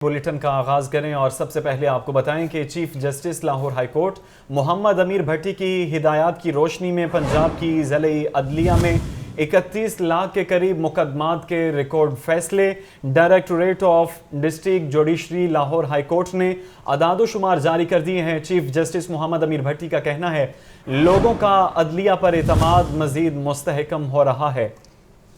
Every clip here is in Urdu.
بلیٹن کا آغاز کریں اور سب سے پہلے آپ کو بتائیں کہ chief justice Lahore high court Muhammad Amir Bhatti کی ہدایات کی روشنی میں پنجاب کی ضلعی عدلیہ میں 31 لاکھ کے قریب مقدمات کے ریکارڈ فیصلے directorate of district judiciary Lahore high court نے اعداد و شمار جاری کر دیے ہیں۔ چیف جسٹس محمد امیر بھٹی کا کہنا ہے لوگوں کا عدلیہ پر اعتماد مزید مستحکم ہو رہا ہے۔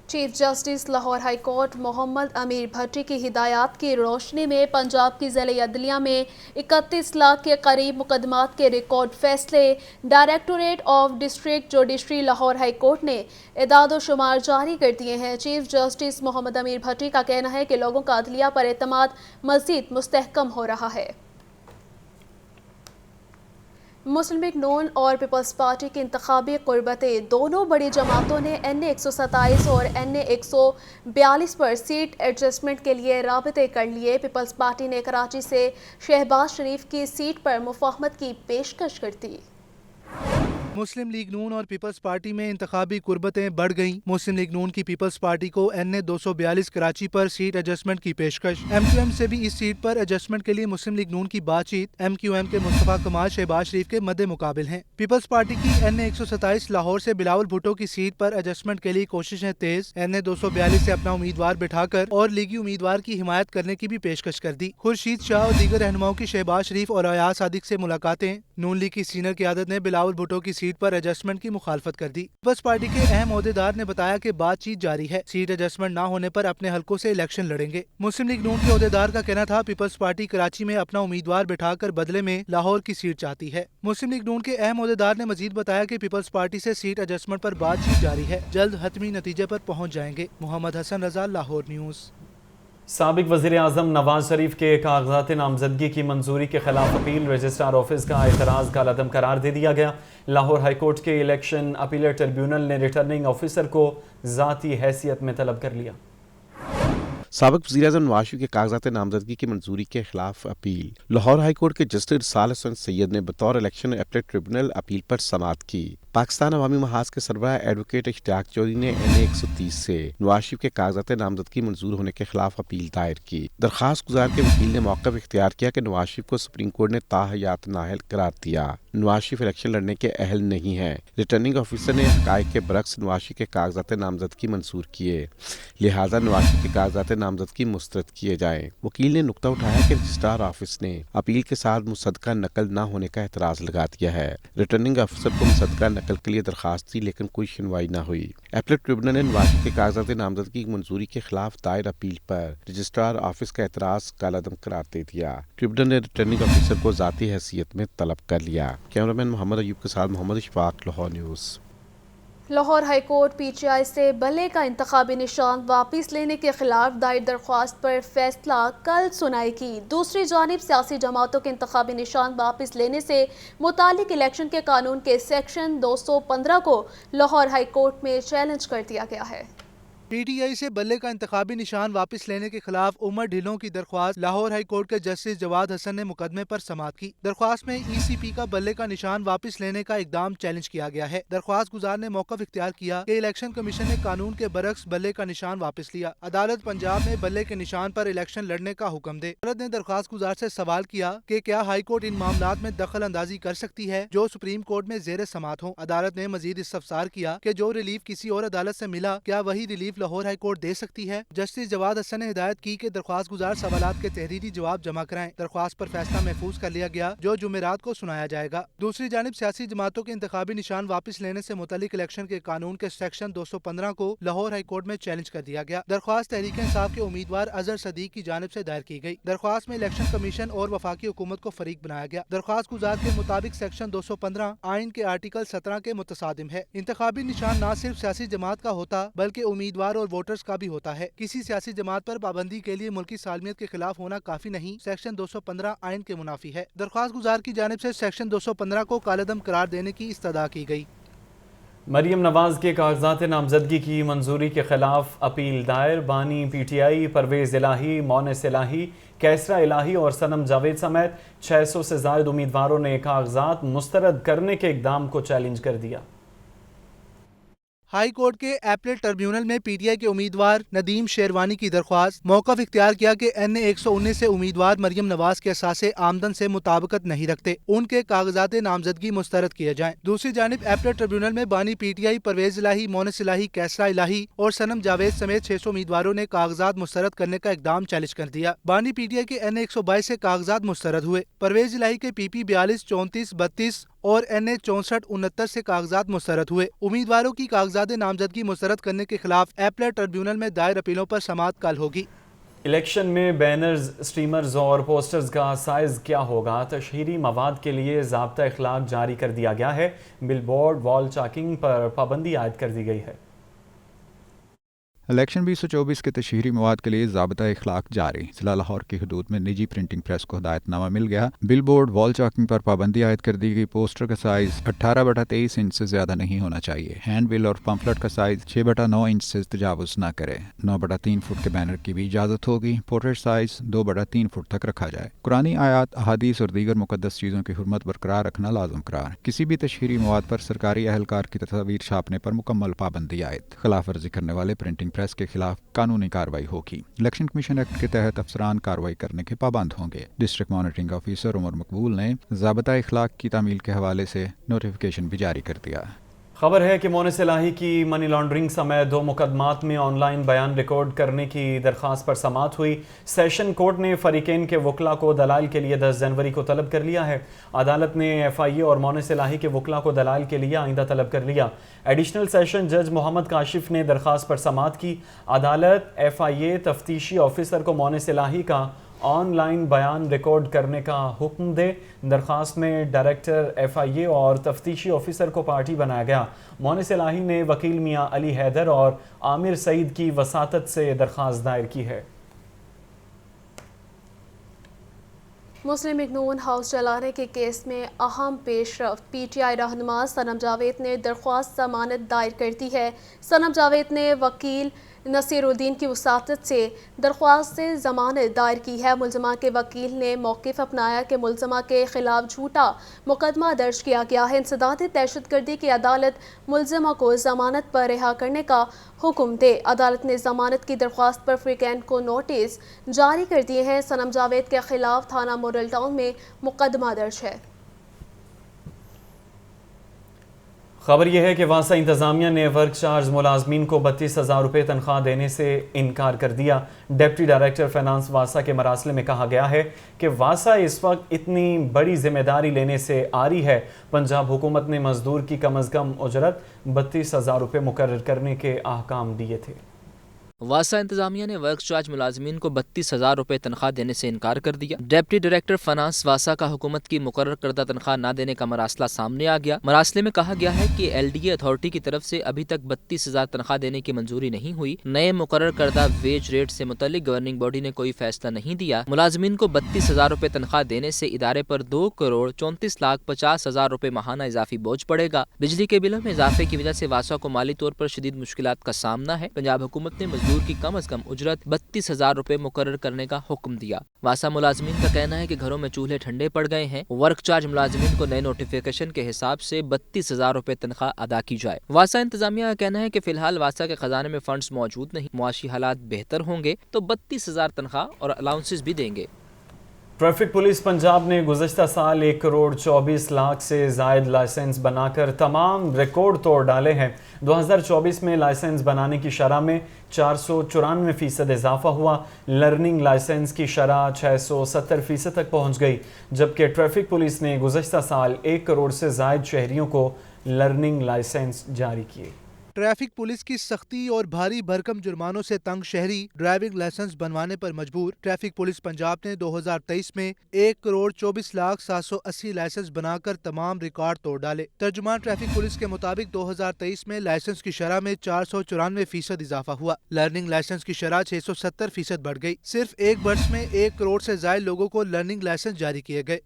Chief justice Lahore high court Muhammad Amir Bhatti کی ہدایات کی روشنی میں پنجاب کی ضلعی عدلیہ میں 31 لاکھ کے قریب مقدمات کے ریکارڈ فیصلے directorate of district judiciary Lahore high court نے اعداد و شمار جاری کر دیے ہیں۔ چیف جسٹس محمد امیر بھٹی کا کہنا ہے کہ لوگوں کا عدلیہ پر اعتماد مزید مستحکم ہو رہا ہے۔ مسلم لیگ نون اور پیپلز پارٹی کی انتخابی قربتیں دونوں بڑی جماعتوں نے این اے 127 اور این اے 142 پر سیٹ ایڈجسٹمنٹ کے لیے رابطے کر لیے۔ پیپلز پارٹی نے کراچی سے شہباز شریف کی سیٹ پر مفاہمت کی پیشکش کر دی۔ مسلم لیگ نون اور پیپلز پارٹی میں انتخابی قربتیں بڑھ گئیں۔ مسلم لیگ نون کی پیپلز پارٹی کو این اے 242 کراچی پر سیٹ ایڈجسٹمنٹ کی پیشکش۔ ایم کیو ایم سے بھی اس سیٹ پر ایڈجسٹمنٹ کے لیے مسلم لیگ نون کی بات چیت ایم کیو ایم کے مصطفیٰ کمال شہباز شریف کے مد مقابل ہیں۔ پیپلز پارٹی کی این اے 127 لاہور سے بلاول بھٹو کی سیٹ پر ایڈجسٹمنٹ کے لیے کوششیں تیز۔ این اے 242 سے اپنا امیدوار بٹھا کر اور لیگی امیدوار کی حمایت کرنے کی بھی پیشکش کر دی۔ خورشید شاہ اور دیگر رہنماؤں کی شہباز شریف اور ایاز صادق سے ملاقاتیں۔ نون لیگ کی سینئر قیادت نے بلاول بھٹو کی سیٹ پر ایڈجسٹمنٹ کی مخالفت کر دی۔ پیپلز پارٹی کے اہم عہدیدار نے بتایا کہ بات چیت جاری ہے، سیٹ ایڈجسٹمنٹ نہ ہونے پر اپنے حلقوں سے الیکشن لڑیں گے۔ مسلم لیگ نون کے عہدیدار کا کہنا تھا پیپلز پارٹی کراچی میں اپنا امیدوار بٹھا کر بدلے میں لاہور کی سیٹ چاہتی ہے۔ مسلم لیگ نون کے اہم عہدیدار نے مزید بتایا کہ پیپلز پارٹی سے سیٹ ایڈجسٹمنٹ پر بات چیت جاری ہے، جلد حتمی نتیجے پر پہنچ جائیں گے۔ محمد حسن رضا، لاہور نیوز۔ سابق وزیر اعظم نواز شریف کے کاغذات نامزدگی کی منظوری کے خلاف اپیل رجسٹرار آفس کا اعتراض کالعدم قرار دے دیا گیا۔ لاہور ہائی کورٹ کے الیکشن اپیلیٹ ٹریبیونل نے ریٹرننگ آفیسر کو ذاتی حیثیت میں طلب کر لیا۔ سابق وزیر اعظم نواز شریف کے کاغذات نامزدگی کی منظوری کے خلاف اپیل۔ لاہور ہائی کورٹ کے جسٹس رسالہ حسن سید نے بطور الیکشن اپیلیٹ ٹریبیونل اپیل پر سماعت کی۔ پاکستان عوامی محاذ کے سربراہ ایڈوکیٹ اشتیاق چودھری نے این اے 130 سے نواز شریف کے کاغذات نامزدگی منظور ہونے کے خلاف اپیل دائر کی۔ درخواست گزار کے وکیل نے موقف اختیار کیا کہ نواز شریف کو سپریم کورٹ نے تاحیات نااہل قرار دیا۔ نواز شریف الیکشن لڑنے کے اہل نہیں ہیں۔ ریٹرننگ آفیسر نے حقائق کے برعکس نواز شریف کے کاغذات نامزدگی منظور کیے، لہٰذا نواز شریف کے کاغذات نامزدگی مسترد کیے جائیں۔ وکیل نے نقطہ اٹھایا کہ رجسٹرار آفس نے اپیل کے ساتھ مصدقہ نقل نہ ہونے کا اعتراض لگا دیا ہے۔ ریٹرننگ آفیسر کو مصدقہ نقل کے لیے درخواست دی لیکن کوئی سنوائی نہ ہوئی۔ اپیلیٹ ٹریبیونل نے نواز شریف کے کاغذات نامزدگی کی منظوری کے خلاف دائر اپیل پر رجسٹرار آفس کا اعتراض کالعدم قرار دے دیا۔ ٹریبیونل نے ریٹرننگ آفیسر کو ذاتی حیثیت میں طلب کر لیا۔ کیمرامین محمد ایوب کے ساتھ Muhammad Ashfaq, Lahore news. Lahore high court P T I سے بلے کا انتخابی نشان واپس لینے کے خلاف دائر درخواست پر فیصلہ کل سنائی کی۔ دوسری جانب سیاسی جماعتوں کے انتخابی نشان واپس لینے سے متعلق الیکشن کے قانون کے سیکشن 215 کو لاہور ہائی کورٹ میں چیلنج کر دیا گیا ہے۔ پی ٹی آئی سے بلے کا انتخابی نشان واپس لینے کے خلاف عمر ڈھیلوں کی درخواست لاہور ہائی کورٹ کے جسٹس جواد حسن نے مقدمے پر سماعت کی۔ درخواست میں ای سی پی کا بلے کا نشان واپس لینے کا اقدام چیلنج کیا گیا ہے۔ درخواست گزار نے موقف اختیار کیا کہ الیکشن کمیشن نے قانون کے برعکس بلے کا نشان واپس لیا۔ عدالت پنجاب نے بلے کے نشان پر الیکشن لڑنے کا حکم دے۔ عدالت نے درخواست گزار سے سوال کیا کہ کیا ہائی کورٹ ان معاملات میں دخل اندازی کر سکتی ہے جو سپریم کورٹ میں زیر سماعت ہوں۔ عدالت نے مزید استفسار کیا کہ جو ریلیف کسی اور عدالت سے ملا کیا وہی ریلیف لاہور ہائی کورٹ دے سکتی ہے۔ جسٹس جواد حسن نے ہدایت کی کہ درخواست گزار سوالات کے تحریری جواب جمع کرائیں۔ درخواست پر فیصلہ محفوظ کر لیا گیا جو جمعرات کو سنایا جائے گا۔ دوسری جانب سیاسی جماعتوں کے انتخابی نشان واپس لینے سے متعلق الیکشن کے قانون کے سیکشن 215 کو لاہور ہائی کورٹ میں چیلنج کر دیا گیا۔ درخواست تحریک انصاف کے امیدوار اظہر صدیق کی جانب سے دائر کی گئی۔ درخواست میں الیکشن کمیشن اور وفاقی حکومت کو فریق بنایا گیا۔ درخواست گزار کے مطابق سیکشن 215 آئین کے آرٹیکل 17 کے متصادم ہے۔ انتخابی نشان نہ صرف سیاسی جماعت کا ہوتا بلکہ امیدوار اور ووٹرز کا بھی ہوتا ہے۔ کسی سیاسی جماعت پر پابندی کے لیے ملکی سالمیت کے خلاف ہونا کافی نہیں، سیکشن 215 آئین کے منافی ہے۔ درخواست گزار کی جانب سے سیکشن 215 کو کالعدم قرار دینے کی استدعا کی گئی۔ مریم نواز کے کاغذات نامزدگی کی منظوری کے خلاف اپیل دائر۔ بانی پی ٹی آئی پرویز الہی، مونس الہی، کیسرا الہی اور صنم جاوید سمیت 600 سے زائد امیدواروں نے کاغذات مسترد کرنے کے اقدام کو چیلنج کر دیا۔ ہائی کورٹ کے ایپلیٹ ٹربیونل میں پی ٹی آئی کے امیدوار ندیم شیروانی کی درخواست موقف اختیار کیا کہ NA 119 سے امیدوار مریم نواز کے اثاثے آمدن سے مطابقت نہیں رکھتے، ان کے کاغذات نامزدگی مسترد کیے جائیں۔ دوسری جانب ایپلیٹ ٹربیونل میں بانی پی ٹی آئی پرویز الہی، مونس الہی، کیسرا الہی اور صنم جاوید سمیت 600 امیدواروں نے کاغذات مسترد کرنے کا اقدام چیلنج کر دیا۔ بانی پی ٹی آئی کے NA 122 سے کاغذات مسترد ہوئے، پرویز الہی کے PP 42، 34، 32 اور NA 64، 69 سے کاغذات مسترد ہوئے۔ امیدواروں کی کاغذات نامزدگی مسترد کرنے کے خلاف ایپلیٹ ٹربیونل میں دائر اپیلوں پر سماعت کل ہوگی۔ الیکشن میں بینرز، سٹریمرز اور پوسٹرز کا سائز کیا ہوگا؟ تشہیری مواد کے لیے ضابطہ اخلاق جاری کر دیا گیا ہے۔ بل بورڈ وال چاکنگ پر پابندی عائد کر دی گئی ہے۔ الیکشن 2024 کے تشہیری مواد کے لیے ضابطہ اخلاق جاری۔ ضلع لاہور کی حدود میں نجی پرنٹنگ پریس کو ہدایت نامہ مل گیا۔ بل بورڈ وال چاکنگ پر پابندی عائد کر دی گئی۔ پوسٹر کا سائز 18/23 انچ سے زیادہ نہیں ہونا چاہیے۔ ہینڈ بل اور پمفلٹ کا سائز 6/9 انچ سے تجاوز نہ کرے۔ 9/3 فٹ کے بینر کی بھی اجازت ہوگی۔ پورٹریٹ سائز 2/3 فٹ تک رکھا جائے۔ قرآنی آیات، احادیث اور دیگر مقدس چیزوں کی حرمت برقرار رکھنا لازم قرار۔ کسی بھی تشہیری مواد پر سرکاری اہلکار کی تصاویر چھاپنے پر مکمل پابندی عائد۔ خلاف ورزی کرنے والے پرنٹنگ پریس کے خلاف قانونی کارروائی ہوگی۔ الیکشن کمیشن ایکٹ کے تحت افسران کارروائی کرنے کے پابند ہوں گے۔ ڈسٹرکٹ مانیٹرنگ آفیسر عمر مقبول نے ضابطہ اخلاق کی تعمیل کے حوالے سے نوٹیفیکیشن بھی جاری کر دیا۔ خبر ہے کہ مونس الہی کی منی لانڈرنگ سمیت 2 مقدمات میں آن لائن بیان ریکارڈ کرنے کی درخواست پر سماعت ہوئی۔ سیشن کورٹ نے فریقین کے وکلاء کو دلائل کے لیے 10 جنوری کو طلب کر لیا ہے۔ عدالت نے FIA اور مونس الہی کے وکلاء کو دلائل کے لیے آئندہ طلب کر لیا۔ ایڈیشنل سیشن جج محمد کاشف نے درخواست پر سماعت کی۔ عدالت FIA تفتیشی آفیسر کو مونس الہی کا آن لائن بیان ریکارڈ کرنے کا حکم دے۔ درخواست میں ڈائریکٹر FIA اور تفتیشی آفیسر کو پارٹی بنایا گیا۔ مونس الہی نے وکیل میاں علی حیدر اور عامر سعید کی وساطت سے درخواست دائر کی ہے۔ مسلم لیگ نون ہاؤس جلانے کے کیس میں اہم پیش رفت۔ PTI رہنما صنم جاوید نے درخواست ضمانت دائر کر دی ہے۔ صنم جاوید نے وکیل نصیر الدین کی وساطت سے درخواست ضمانت دائر کی ہے۔ ملزمہ کے وکیل نے موقف اپنایا کہ ملزمہ کے خلاف جھوٹا مقدمہ درج کیا گیا ہے۔ انسداد دہشت گردی کی عدالت ملزمہ کو ضمانت پر رہا کرنے کا حکم دے۔ عدالت نے ضمانت کی درخواست پر فریقین کو نوٹس جاری کر دیے ہیں۔ صنم جاوید کے خلاف تھانہ ماڈل ٹاؤن میں مقدمہ درج ہے۔ خبر یہ ہے کہ واسا انتظامیہ نے ورک چارج ملازمین کو 32,000 روپے تنخواہ دینے سے انکار کر دیا۔ ڈپٹی ڈائریکٹر فائنانس واسا کے مراسلے میں کہا گیا ہے کہ واسا اس وقت اتنی بڑی ذمہ داری لینے سے آری ہے۔ پنجاب حکومت نے مزدور کی کم از کم اجرت 32,000 روپے مقرر کرنے کے احکام دیے تھے۔ واسا انتظامیہ نے ورک چارج ملازمین کو 32,000 روپے تنخواہ دینے سے انکار کر دیا۔ ڈپٹی ڈائریکٹر فائنانس واسا کا حکومت کی مقرر کردہ تنخواہ نہ دینے کا مراسلہ سامنے آ گیا۔ مراسلے میں کہا گیا ہے کہ LDA اتھارٹی کی طرف سے ابھی تک 32,000 تنخواہ دینے کی منظوری نہیں ہوئی۔ نئے مقرر کردہ ویج ریٹ سے متعلق گورننگ باڈی نے کوئی فیصلہ نہیں دیا۔ ملازمین کو 32,000 روپے تنخواہ دینے سے ادارے پر 2,34,50,000 روپے ماہانہ اضافی بوجھ پڑے گا۔ بجلی کے بلوں میں اضافے کی وجہ سے واسا کو مالی طور پر شدید مشکلات کا سامنا ہے۔ پنجاب حکومت نے مزدور کی کم از کم اجرت 32,000 روپے مقرر کرنے کا حکم دیا۔ واسا ملازمین کا کہنا ہے کہ گھروں میں چولہے ٹھنڈے پڑ گئے ہیں۔ ورک چارج ملازمین کو نئے نوٹیفیکیشن کے حساب سے 32,000 روپے تنخواہ ادا کی جائے۔ واسا انتظامیہ کا کہنا ہے کہ فی الحال واسا کے خزانے میں فنڈز موجود نہیں۔ معاشی حالات بہتر ہوں گے تو 32,000 تنخواہ اور الاؤنسز بھی دیں گے۔ ٹریفک پولیس پنجاب نے گزشتہ سال 1,24,00,000 سے زائد لائسنس بنا کر تمام ریکارڈ توڑ ڈالے ہیں۔ 2024 میں لائسنس بنانے کی شرح میں 494% اضافہ ہوا۔ لرننگ لائسنس کی شرح 670% تک پہنچ گئی، جبکہ ٹریفک پولیس نے گزشتہ سال 1 کروڑ سے زائد شہریوں کو لرننگ لائسنس جاری کیے۔ ٹریفک پولیس کی سختی اور بھاری بھرکم جرمانوں سے تنگ شہری ڈرائیونگ لائسنس بنوانے پر مجبور۔ ٹریفک پولیس پنجاب نے 2023 میں 1,24,780,000 لائسنس بنا کر تمام ریکارڈ توڑ ڈالے۔ ترجمان ٹریفک پولیس کے مطابق 2023 میں لائسنس کی شرح میں 494% اضافہ ہوا۔ لرننگ لائسنس کی شرح 670% بڑھ گئی۔ صرف ایک برس میں 1 کروڑ سے زائد لوگوں کو لرننگ لائسنس جاری کیے گئے۔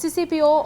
CCPO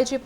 IG